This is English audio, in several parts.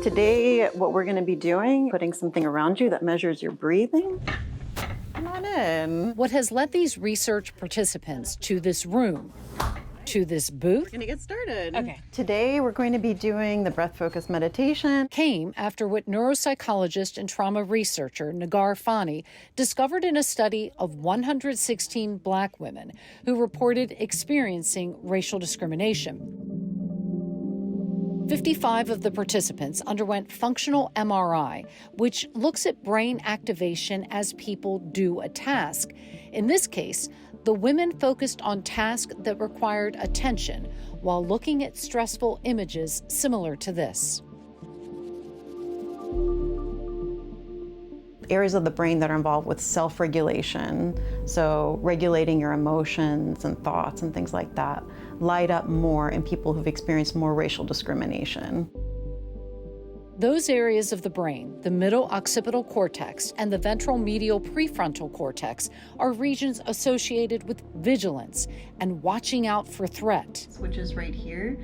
Today, what we're going to be doing, putting something around you that measures your breathing. Come on in. What has led these research participants to this room, to this booth, We're going to get started. Okay. Today, we're going to be doing the breath-focused meditation. came after what neuropsychologist and trauma researcher Nagar Fani discovered in a study of 116 Black women who reported experiencing racial discrimination. 55 of the participants underwent functional MRI, which looks at brain activation as people do a task. In this case, the women focused on tasks that required attention while looking at stressful images similar to this. Areas of the brain that are involved with self-regulation, so regulating your emotions and thoughts and things like that, light up more in people who've experienced more racial discrimination. Those areas of the brain, the middle occipital cortex and the ventral medial prefrontal cortex, are regions associated with vigilance and watching out for threat. Which is right here.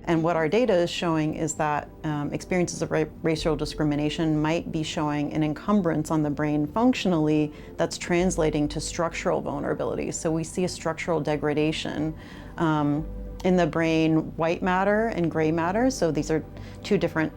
And what our data is showing is that experiences of racial discrimination might be showing an encumbrance on the brain functionally that's translating to structural vulnerability. So we see a structural degradation in the brain, white matter and gray matter. So these are two different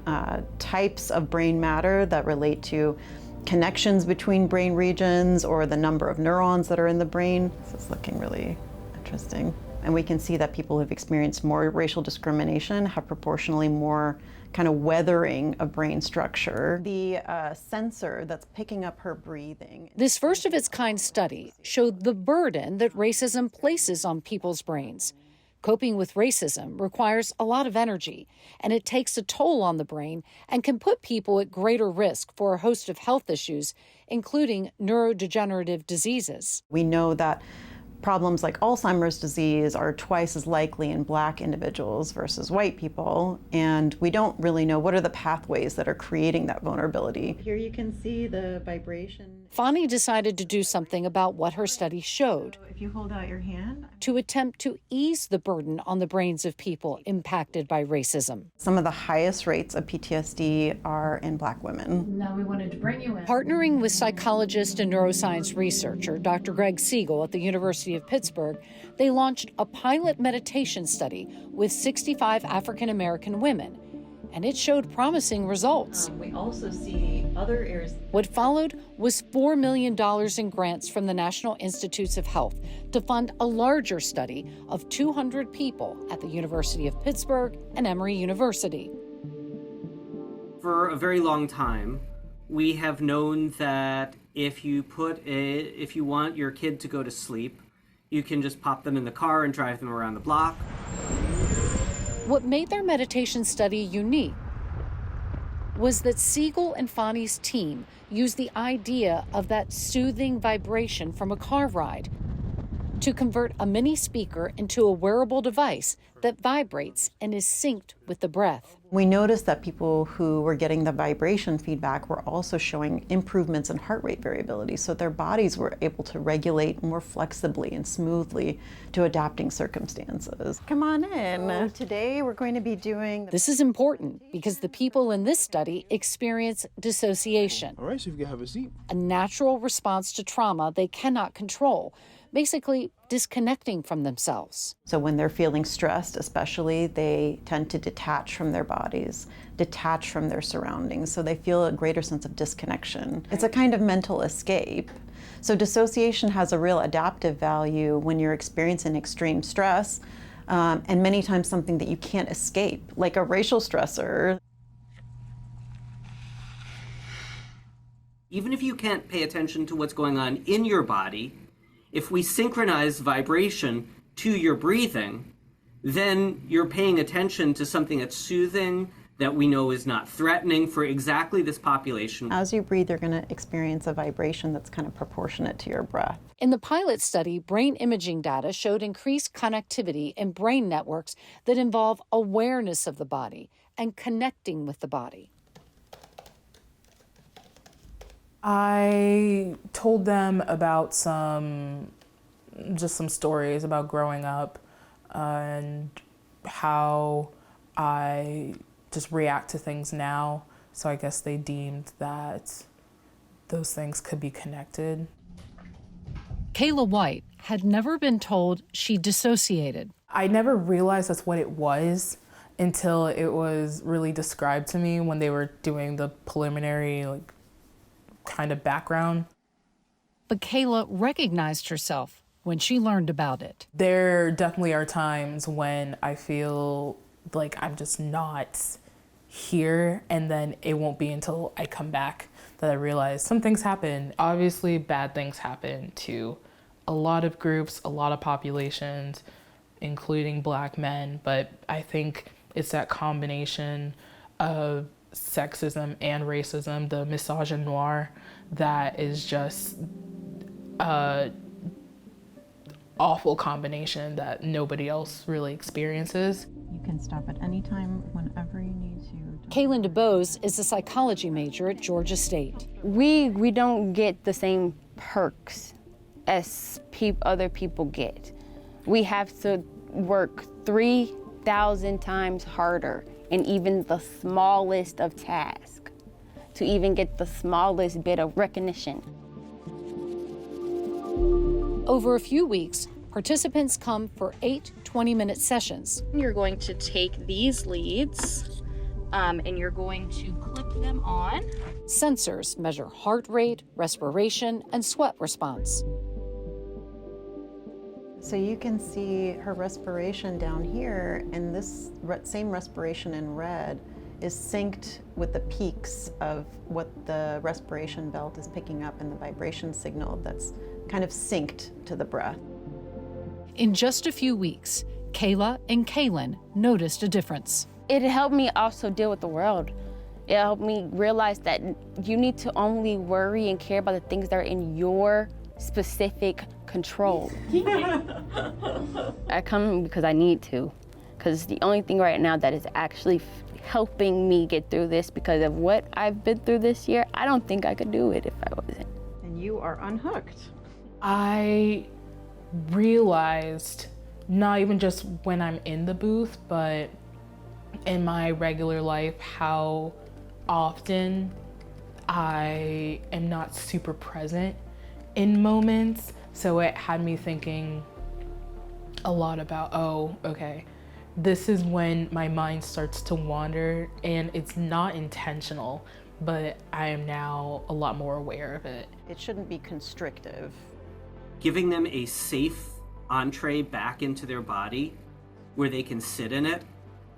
types of brain matter that relate to connections between brain regions or the number of neurons that are in the brain. This is looking really interesting. And we can see that people who've experienced more racial discrimination have proportionally more kind of weathering of brain structure. The sensor that's picking up her breathing. This first of its kind study showed the burden that racism places on people's brains. Coping with racism requires a lot of energy, and it takes a toll on the brain and can put people at greater risk for a host of health issues, including neurodegenerative diseases. We know that problems like Alzheimer's disease are twice as likely in Black individuals versus white people, and we don't really know what are the pathways that are creating that vulnerability. Here you can see the vibration. Fani decided to do something about what her study showed. So if you hold out your hand, to attempt to ease the burden on the brains of people impacted by racism. Some of the highest rates of PTSD are in Black women. Now we wanted to bring you in. Partnering with psychologist and neuroscience researcher Dr. Greg Siegel at the University of Pittsburgh, they launched a pilot meditation study with 65 African American women, and it showed promising results. We also see other areas. What followed was $4 million in grants from the National Institutes of Health to fund a larger study of 200 people at the University of Pittsburgh and Emory University. For a very long time, we have known that if you want your kid to go to sleep, you can just pop them in the car and drive them around the block. What made their meditation study unique was that Siegel and Fani's team used the idea of that soothing vibration from a car ride to convert a mini speaker into a wearable device that vibrates and is synced with the breath. We noticed that people who were getting the vibration feedback were also showing improvements in heart rate variability, so their bodies were able to regulate more flexibly and smoothly to adapting circumstances. Come on in. Today we're going to be doing... This is important because the people in this study experience dissociation. All right, so you can have a seat. A natural response to trauma they cannot control, basically disconnecting from themselves. So when they're feeling stressed, especially, they tend to detach from their bodies, detach from their surroundings, so they feel a greater sense of disconnection. It's a kind of mental escape. So dissociation has a real adaptive value when you're experiencing extreme stress, and many times something that you can't escape, like a racial stressor. Even if you can't pay attention to what's going on in your body, if we synchronize vibration to your breathing, then you're paying attention to something that's soothing, that we know is not threatening for exactly this population. As you breathe, you're going to experience a vibration that's kind of proportionate to your breath. In the pilot study, brain imaging data showed increased connectivity in brain networks that involve awareness of the body and connecting with the body. I told them about some stories about growing up and how I just react to things now So I guess they deemed that those things could be connected. Kayla White had never been told she dissociated. I never realized that's what it was until it was really described to me when they were doing the preliminary kind of background. But Kayla recognized herself when she learned about it. There definitely are times when I feel like I'm just not here, and then it won't be until I come back that I realize some things happen. Obviously, bad things happen to a lot of groups, a lot of populations, including Black men, but I think it's that combination of sexism and racism, the misogynoir, that is just a awful combination that nobody else really experiences. You can stop at any time whenever you need to. Kaylin DeBose is a psychology major at Georgia State. We don't get the same perks as other people get. We have to work 3,000 times harder in even the smallest of tasks to even get the smallest bit of recognition. Over a few weeks, participants come for 8 20-minute sessions. You're going to take these leads and you're going to clip them on. Sensors measure heart rate, respiration, and sweat response. So you can see her respiration down here, and this same respiration in red is synced with the peaks of what the respiration belt is picking up in the vibration signal that's kind of synced to the breath. In just a few weeks, Kayla and Kaylin noticed a difference. It helped me also deal with the world. It helped me realize that you need to only worry and care about the things that are in your specific control. I come because I need to, because it's the only thing right now that is actually helping me get through this. Because of what I've been through this year, I don't think I could do it if I wasn't. And you are unhooked. I realized, not even just when I'm in the booth, but in my regular life, how often I am not super present in moments. So it had me thinking a lot about, oh, okay, this is when my mind starts to wander, and it's not intentional, but I am now a lot more aware of it. It shouldn't be constrictive. Giving them a safe entree back into their body where they can sit in it,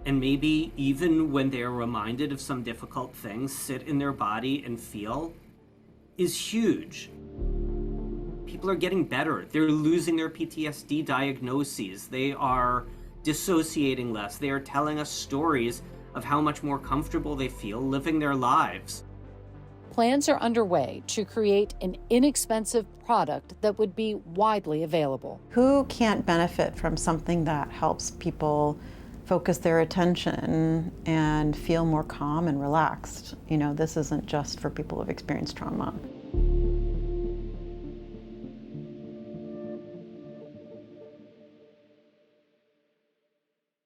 and maybe even when they're reminded of some difficult things, sit in their body and feel, is huge. People are getting better. They're losing their PTSD diagnoses. They are dissociating less. They are telling us stories of how much more comfortable they feel living their lives. Plans are underway to create an inexpensive product that would be widely available. Who can't benefit from something that helps people focus their attention and feel more calm and relaxed? You know, this isn't just for people who've experienced trauma.